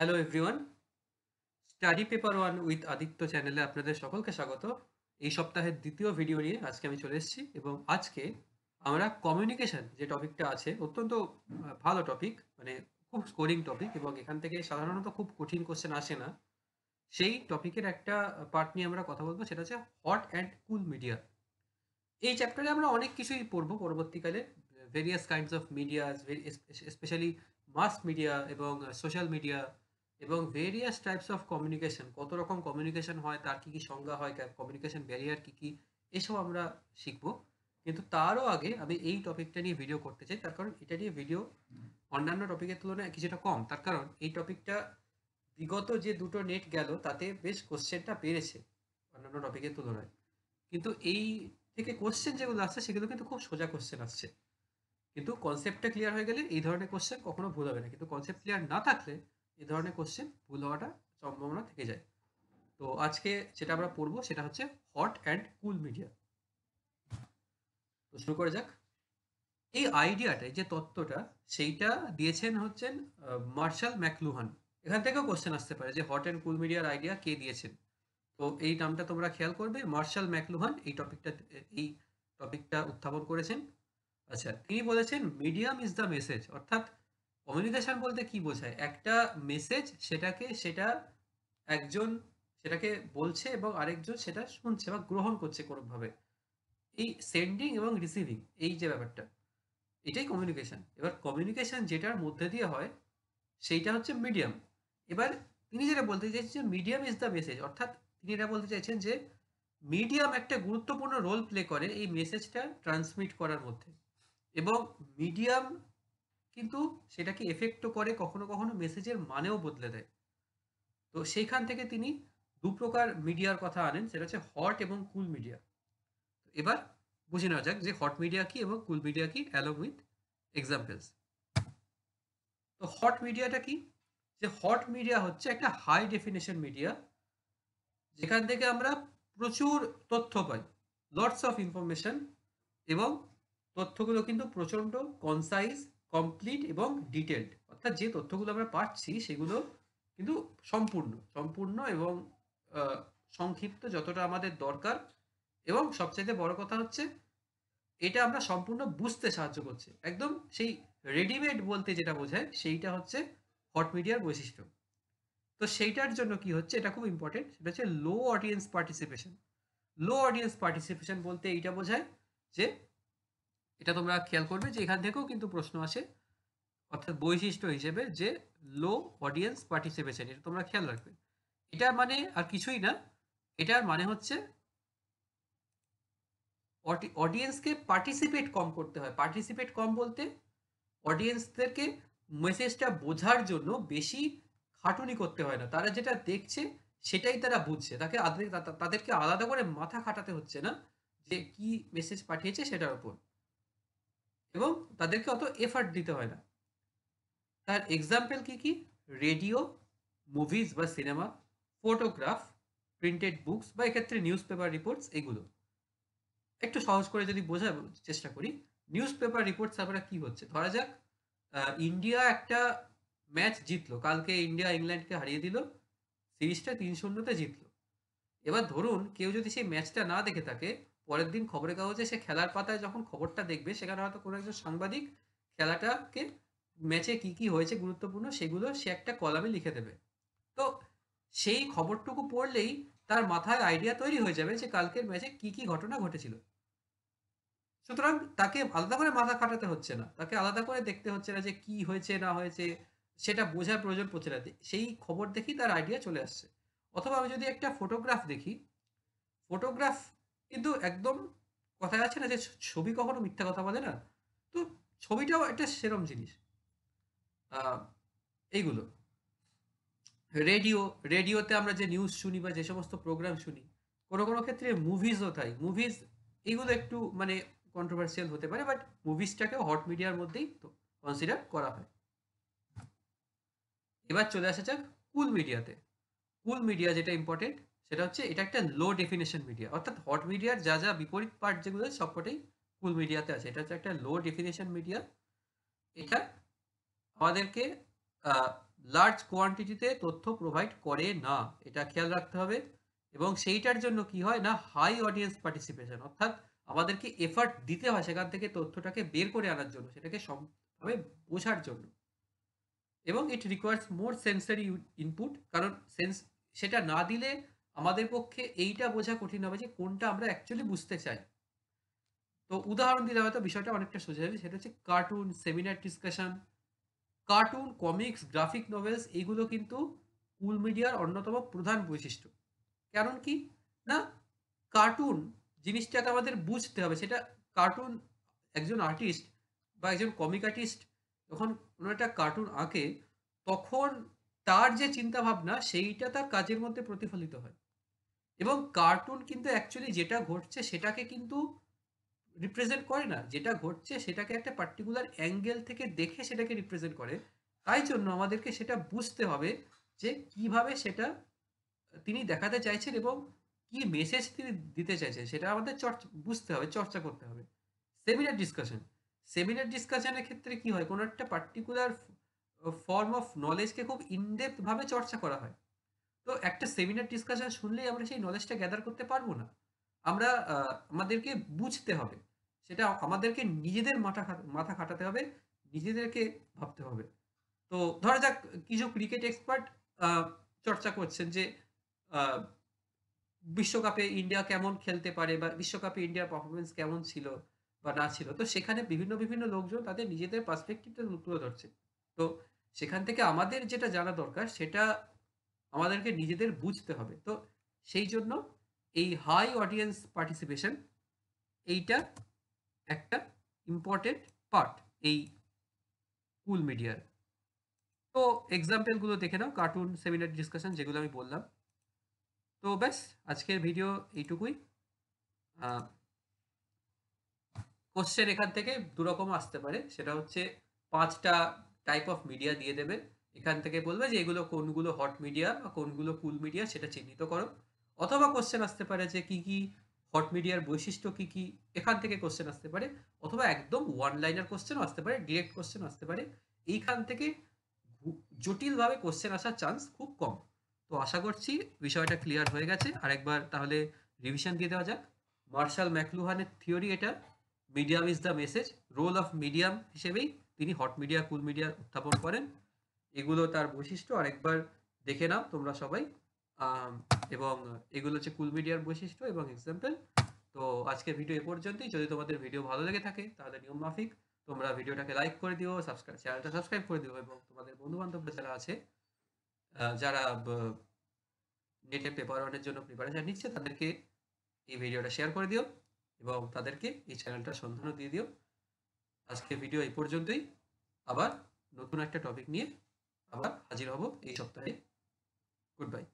Hello everyone, study paper one with Aditya চ্যানেলে আপনাদের সকলকে স্বাগত। এই সপ্তাহের দ্বিতীয় ভিডিও নিয়ে আজকে আমি চলে এসেছি এবং আজকে আমরা কমিউনিকেশন যে টপিকটা আছে অত্যন্ত ভালো টপিক, মানে খুব স্কোরিং টপিক এবং এখান থেকে সাধারণত খুব কঠিন কোশ্চেন আসে না। সেই টপিকের একটা পার্ট নিয়ে আমরা কথা বলবো, সেটা হচ্ছে হট অ্যান্ড কুল মিডিয়া। এই চ্যাপ্টারে আমরা অনেক কিছুই পড়বো পরবর্তীকালে, various kinds of media, specially mass media এবং সোশ্যাল মিডিয়া এবং ভেরিয়াস টাইপস অফ কমিউনিকেশন, কত রকম কমিউনিকেশন হয়, তার কী কী সংজ্ঞা হয়, কমিউনিকেশন ব্যারিয়ার কী কী, এসব আমরা শিখবো। কিন্তু তারও আগে আমি এই টপিকটা নিয়ে ভিডিও করতে চাই, তার কারণ এটা নিয়ে ভিডিও অন্যান্য টপিকের তুলনায় কিছুটা কম। তার কারণ এই টপিকটা বিগত যে দুটো নেট গেল তাতে বেশ কোশ্চেনটা বেড়েছে অন্যান্য টপিকের তুলনায়। কিন্তু এই থেকে কোশ্চেন যেগুলো আসছে সেগুলো কিন্তু খুব সোজা কোশ্চেন আসছে, কিন্তু কনসেপ্টটা ক্লিয়ার হয়ে গেলে এই ধরনের কোশ্চেন কখনো ভুল হবে না, কিন্তু কনসেপ্ট ক্লিয়ার না থাকলে এই ধরনের কোশ্চেন ভুল হওয়াটা সম্ভাবনা থেকে যায়। তো আজকে যেটা আমরা পড়বো সেটা হচ্ছে হট অ্যান্ড কুল মিডিয়া। তো শুরু করে যাক। এই আইডিয়াটা, যে তত্ত্বটা, সেইটা দিয়েছেন হচ্ছেন মার্শাল ম্যাকলুহান। এখান থেকেও কোশ্চেন আসতে পারে যে হট অ্যান্ড কুল মিডিয়ার আইডিয়া কে দিয়েছেন। তো এই নামটা তোমরা খেয়াল করবে, মার্শাল ম্যাকলুহান এই টপিকটা উত্থাপন করেছেন। আচ্ছা, তিনি বলেছেন মিডিয়াম ইজ দ্য মেসেজ, অর্থাৎ কমিউনিকেশন বলতে কি বোঝায়? একটা মেসেজ, সেটা একজন সেটাকে বলছে এবং আরেকজন সেটা শুনছে বা গ্রহণ করছে কোনোভাবে। এই সেন্ডিং এবং রিসিভিং, এই যে ব্যাপারটা, এটাই কমিউনিকেশন। এবার কমিউনিকেশন যেটার মধ্যে দিয়ে হয় সেইটা হচ্ছে মিডিয়াম। এবার তিনি যেটা বলতে চাইছেন মিডিয়াম ইজ দ্য মেসেজ, অর্থাৎ তিনি এটা বলতে চাইছেন যে মিডিয়াম একটা গুরুত্বপূর্ণ রোল প্লে করে এই মেসেজটা ট্রান্সমিট করার মধ্যে, এবং মিডিয়াম কিন্তু সেটাকে এফেক্টও করে, কখনো কখনো মেসেজের মানেও বদলে দেয়। তো সেইখান থেকে তিনি দু প্রকার মিডিয়ার কথা আনেন, সেটা হচ্ছে হট এবং কুল মিডিয়া। এবার বুঝে নেওয়া যাক যে হট মিডিয়া কি এবং কুল মিডিয়া কি, অ্যালং উইথ এক্সাম্পলস। তো হট মিডিয়াটা কি? যে হট মিডিয়া হচ্ছে একটা হাই ডেফিনেশন মিডিয়া, যেখান থেকে আমরা প্রচুর তথ্য পাই, লটস অফ ইনফরমেশন, এবং তথ্যগুলো কিন্তু প্রচণ্ড কনসাইজ, কমপ্লিট এবং ডিটেলড। অর্থাৎ যে তথ্যগুলো আমরা পাচ্ছি সেগুলো কিন্তু সম্পূর্ণ সম্পূর্ণ এবং আহ, সংক্ষিপ্ত, যতটা আমাদের দরকার। এবং সবচাইতে বড় কথা হচ্ছে এটা আমরা সম্পূর্ণ বুঝতে সাহায্য করছে, একদম সেই রেডিমেড বলতে যেটা বোঝায় সেইটা হচ্ছে হট মিডিয়ার বৈশিষ্ট্য। তো সেইটার জন্য কি হচ্ছে, এটা খুব ইম্পর্টেন্ট, সেটা হচ্ছে লো অডিয়েন্স পার্টিসিপেশন। লো অডিয়েন্স পার্টিসিপেশন বলতে এইটা বোঝায় যে, এটা তোমরা খেয়াল করবে যে এখান থেকেও কিন্তু প্রশ্ন আসে, অর্থাৎ বৈশিষ্ট্য হিসেবে যে লো অডিয়েন্স পার্টিসিপেশন, এটা তোমরা খেয়াল রাখবে। এটার মানে আর কিছুই না, এটার মানে হচ্ছে অডিয়েন্সকে পার্টিসিপেট কম করতে হয়। পার্টিসিপেট কম বলতে অডিয়েন্সদেরকে মেসেজটা বোঝার জন্য বেশি খাটুনি করতে হয় না, তারা যেটা দেখছে সেটাই তারা বুঝছে, তাদেরকে আলাদা করে মাথা খাটাতে হচ্ছে না যে কি মেসেজ পাঠিয়েছে সেটার উপর, এবং তাদেরকে অত এফার্ট দিতে হয় না। তার এক্সাম্পল কি কি? রেডিও, মুভিজ বা সিনেমা, ফটোগ্রাফ, প্রিন্টেড বুকস বা এক্ষেত্রে নিউজ পেপার রিপোর্টস, এগুলো একটু সহজ করে যদি বোঝার চেষ্টা করি। নিউজ পেপার রিপোর্টস আমরা কি হচ্ছে, ধরা যাক ইন্ডিয়া একটা ম্যাচ জিতলো, কালকে ইন্ডিয়া ইংল্যান্ডকে হারিয়ে দিল, সিরিজটা 3-0 জিতলো। এবার ধরুন কেউ যদি সেই ম্যাচটা না দেখে থাকে, পরের দিন খবরের কাগজে সে খেলার পাতায় যখন খবরটা দেখবে, সেখানে হয়তো কোনো একজন সাংবাদিক খেলাটাকে, ম্যাচে কি কি হয়েছে গুরুত্বপূর্ণ সেগুলো সে একটা কলামে লিখে দেবে। তো সেই খবরটুকু পড়লেই তার মাথায় আইডিয়া তৈরি হয়ে যাবে যে কালকের ম্যাচে কি কি ঘটনা ঘটেছিল। সুতরাং তাকে আলাদা করে মাথা খাটাতে হচ্ছে না, তাকে আলাদা করে দেখতে হচ্ছে না যে কি হয়েছে না হয়েছে, সেটা বোঝার প্রয়োজন পড়ছে না, সেই খবর দেখি তার আইডিয়া চলে আসছে। অথবা আমি যদি একটা ফটোগ্রাফ দেখি, ফটোগ্রাফ কিন্তু একদম, কথায় আছে না যে ছবি কখনো মিথ্যা কথা বলে না, তো ছবিটাও একটা সেরম জিনিস। আহ, এইগুলো রেডিও, রেডিওতে আমরা যে নিউজ শুনি বা যে সমস্ত প্রোগ্রাম শুনি, কোনো কোনো ক্ষেত্রে মুভিজও তাই। মুভিজ এইগুলো একটু মানে কন্ট্রোভার্সিয়াল হতে পারে, বাট মুভিজটাকেও হট মিডিয়ার মধ্যেই তো কনসিডার করা হয়। এবার চলে আসা যাক কুল মিডিয়াতে। কুল মিডিয়া যেটা ইম্পর্টেন্ট, সেটা হচ্ছে এটা একটা লো ডেফিনেশন মিডিয়া, অর্থাৎ হট মিডিয়ার যা যা বিপরীত পার্ট যেগুলো সবকটাই কুল মিডিয়াতে আছে। এটা হচ্ছে একটা লো ডেফিনেশন মিডিয়া। এটা আমাদেরকে লার্জ কোয়ান্টিটিতে তথ্য প্রোভাইড করে না। এটা খেয়াল রাখতে হবে। এবং সেইটার জন্য কি হয় না, হাই অডিয়েন্স পার্টিসিপেশন, অর্থাৎ আমাদেরকে এফর্ট দিতে হয় সেখান থেকে তথ্যটাকে বের করে আনার জন্য, সেটাকে ভাবে বোঝার জন্য। এবং it requires more sensory input, কারণ সেটা না দিলে আমাদের পক্ষে এইটা বোঝা কঠিন হবে যে কোনটা আমরা অ্যাকচুয়ালি বুঝতে চাই। তো উদাহরণ দিলে হয়তো বিষয়টা অনেকটা সোজা হবে। সেটা হচ্ছে cartoon, seminar discussion. Cartoon, comics, graphic novels এগুলো কিন্তু কুল মিডিয়ার অন্যতম প্রধান বৈশিষ্ট্য। কারণ কি? না, কার্টুন জিনিসটাকে আমাদের বুঝতে হবে। সেটা কার্টুন, একজন আর্টিস্ট বা একজন কমিক আর্টিস্ট যখন কোনো একটা কার্টুন আঁকে, তখন তার যে চিন্তাভাবনা সেইটা তার কাজের মধ্যে প্রতিফলিত হয়। এবং কার্টুন কিন্তু অ্যাকচুয়ালি যেটা ঘটছে সেটাকে কিন্তু রিপ্রেজেন্ট করে না। যেটা ঘটছে সেটাকে একটা পার্টিকুলার অ্যাঙ্গেল থেকে দেখে সেটাকে রিপ্রেজেন্ট করে। তাই জন্য আমাদেরকে সেটা বুঝতে হবে যে কিভাবে সেটা তিনি দেখাতে চাইছেন এবং কি মেসেজ তিনি দিতে চাইছেন সেটা আমাদের বুঝতে হবে, চর্চা করতে হবে। Seminar discussion. সেমিনার ডিসকাশনের ক্ষেত্রে কি হয়? কোনো একটা পার্টিকুলার ফর্ম অফ নলেজকে খুব ইন-ডেপথ ভাবে চর্চা করা হয়। তো একটা সেমিনার ডিসকাশন শুনলেই আমরা সেই নলেজটা গ্যাদার করতে পারবো না। আমরা আমাদেরকে বুঝতে হবে। সেটা আমাদেরকে নিজেদের মাথা খাটাতে হবে, নিজেদেরকে ভাবতে হবে। তো ধরা যাক কিছু ক্রিকেট এক্সপার্ট আ চর্চা করছেন যে আ বিশ্বকাপে ইন্ডিয়া কেমন খেলতে পারে বা বিশ্বকাপে ইন্ডিয়ার পারফরম্যান্স কেমন ছিল বা না ছিল। তো সেখানে বিভিন্ন লোকজন তাদের নিজেদের পার্সপেক্টিভটা তুলে ধরছে। তো সেখান থেকে আমাদের যেটা জানা দরকার সেটা আমাদেরকে নিজেদের বুঝতে হবে। তো সেই জন্য এই হাই অডিয়েন্স পার্টিসিপেশন এইটা একটা ইম্পোর্টেন্ট পার্ট এই কুল মিডিয়ার। তো এক্সাম্পল গুলো দেখে নাও, কার্টুন, সেমিনার ডিসকাশন যেগুলো আমি বললাম। তো ব্যাস, আজকের ভিডিও এইটুকুই। আ কোয়েশ্চেন এখান থেকে দুরকম আসতে পারে। সেটা হচ্ছে ৫ টা টাইপ অফ মিডিয়া দিয়ে দেবে। এখান থেকে বলবে যে এগুলো কোনগুলো হট মিডিয়া বা কোনগুলো কুল মিডিয়া সেটা চিহ্নিত করো। অথবা কোয়েশ্চেন আসতে পারে যে কি হট মিডিয়ার বৈশিষ্ট্য কি? এখান থেকে কোয়েশ্চেন আসতে পারে। অথবা একদম ওয়ান লাইনার কোয়েশ্চেন আসতে পারে, ডিরেক্ট কোয়েশ্চেন আসতে পারে। এইখান থেকে জটিলভাবে কোয়েশ্চেন আসার চান্স খুব কম। তো আশা করছি বিষয়টা ক্লিয়ার হয়ে গেছে। আরেকবার তাহলে রিভিশন দিয়ে দেওয়া যাক। মার্শাল ম্যাকলুহানের থিওরি এটা। Medium is the message. Role of medium হিসেবেই তিনি হট মিডিয়া, কুল মিডিয়া উত্থাপন করেন। এগুলো তার বৈশিষ্ট্য। আরেকবার দেখে নাও তোমরা সবাই। এবং এগুলো হচ্ছে কুল মিডিয়ার বৈশিষ্ট্য এবং এক্সাম্পল। তো আজকের ভিডিও এ পর্যন্তই। যদি তোমাদের ভিডিও ভালো লেগে থাকে তাহলে নিয়ম মাফিক তোমরা ভিডিওটাকে লাইক করে দিও, চ্যানেলটা সাবস্ক্রাইব করে দিও এবং তোমাদের বন্ধু-বান্ধবরা যারা আছে, যারা নেটের পেপার 1 এর জন্য প্রিপারেশন নিচ্ছে তাদেরকে এই ভিডিওটা শেয়ার করে দিও এবং তাদেরকে এই চ্যানেলটার সন্ধানও দিয়ে দিও। আজকের ভিডিও এই পর্যন্তই। আবার নতুন একটা টপিক নিয়ে আবার হাজির হব এই সপ্তাহে। Good bye.